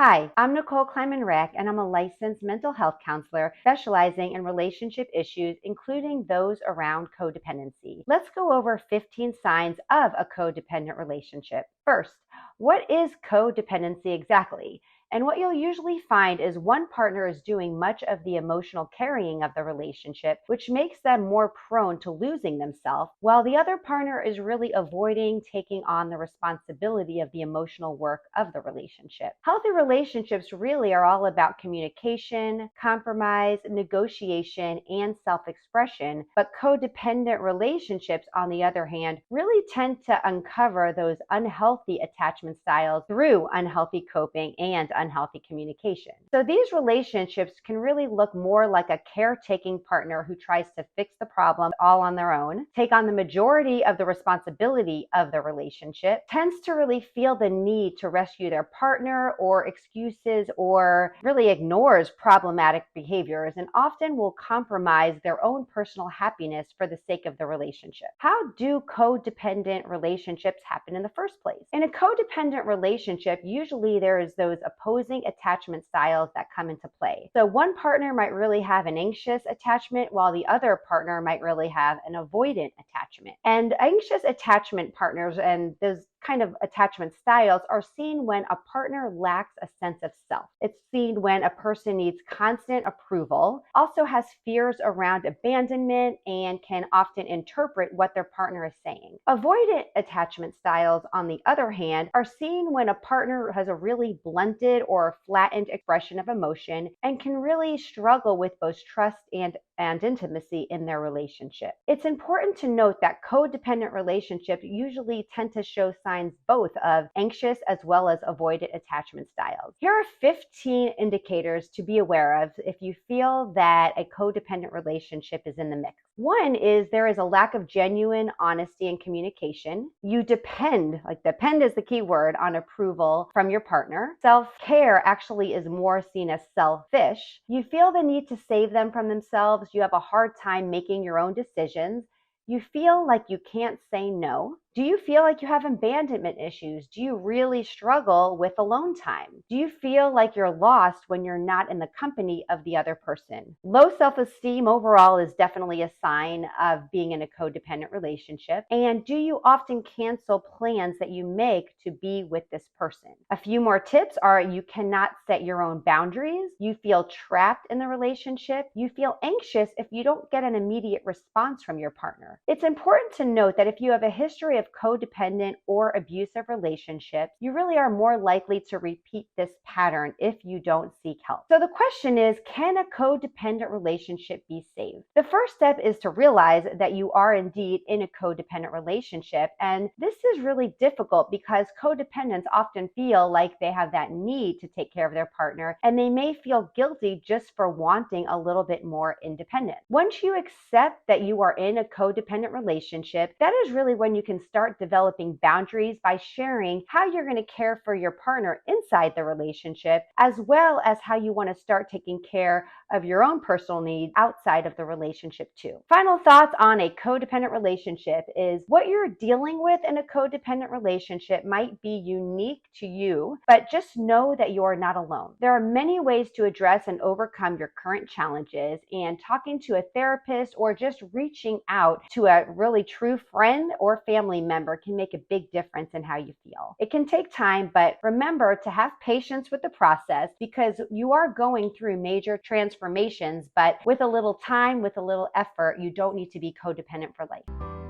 Hi, I'm Nicole Kleiman-Reck, and I'm a licensed mental health counselor specializing in relationship issues, including those around codependency. Let's go over 15 signs of a codependent relationship. First, what is codependency exactly? And what you'll usually find is one partner is doing much of the emotional carrying of the relationship, which makes them more prone to losing themselves, while the other partner is really avoiding taking on the responsibility of the emotional work of the relationship. Healthy relationships really are all about communication, compromise, negotiation, and self-expression, but codependent relationships, on the other hand, really tend to uncover those unhealthy attachment styles through unhealthy coping and unhealthy communication. So these relationships can really look more like a caretaking partner who tries to fix the problem all on their own, take on the majority of the responsibility of the relationship, tends to really feel the need to rescue their partner or excuses, or really ignores problematic behaviors, and often will compromise their own personal happiness for the sake of the relationship. How do codependent relationships happen in the first place? In a codependent relationship, usually there's those opposing attachment styles that come into play. So one partner might really have an anxious attachment, while the other partner might really have an avoidant attachment. And anxious attachment partners and those kind of attachment styles are seen when a partner lacks a sense of self. It's seen when a person needs constant approval, also has fears around abandonment, and can often interpret what their partner is saying. Avoidant attachment styles, on the other hand, are seen when a partner has a really blunted or flattened expression of emotion and can really struggle with both trust and intimacy in their relationship. It's important to note that codependent relationships usually tend to show signs both of anxious as well as avoidant attachment styles. Here are 15 indicators to be aware of if you feel that a codependent relationship is in the mix. One is there is a lack of genuine honesty and communication. You depend is the key word, on approval from your partner. Self-care actually is more seen as selfish. You feel the need to save them from themselves. You have a hard time making your own decisions. You feel like you can't say no. Do you feel like you have abandonment issues? Do you really struggle with alone time? Do you feel like you're lost when you're not in the company of the other person? Low self-esteem overall is definitely a sign of being in a codependent relationship. And do you often cancel plans that you make to be with this person? A few more tips are: you cannot set your own boundaries. You feel trapped in the relationship. You feel anxious if you don't get an immediate response from your partner. It's important to note that if you have a history of codependent or abusive relationships, you really are more likely to repeat this pattern if you don't seek help. So the question is, can a codependent relationship be saved? The first step is to realize that you are indeed in a codependent relationship, and this is really difficult because codependents often feel like they have that need to take care of their partner, and they may feel guilty just for wanting a little bit more independence. Once you accept that you are in a codependent relationship, that is really when you can start developing boundaries by sharing how you're going to care for your partner inside the relationship, as well as how you want to start taking care of your own personal needs outside of the relationship too. Final thoughts on a codependent relationship is what you're dealing with in a codependent relationship might be unique to you, but just know that you are not alone. There are many ways to address and overcome your current challenges, and talking to a therapist or just reaching out to a really true friend or family member can make a big difference in how you feel. It can take time, but remember to have patience with the process because you are going through major transformations, but with a little time, with a little effort, you don't need to be codependent for life.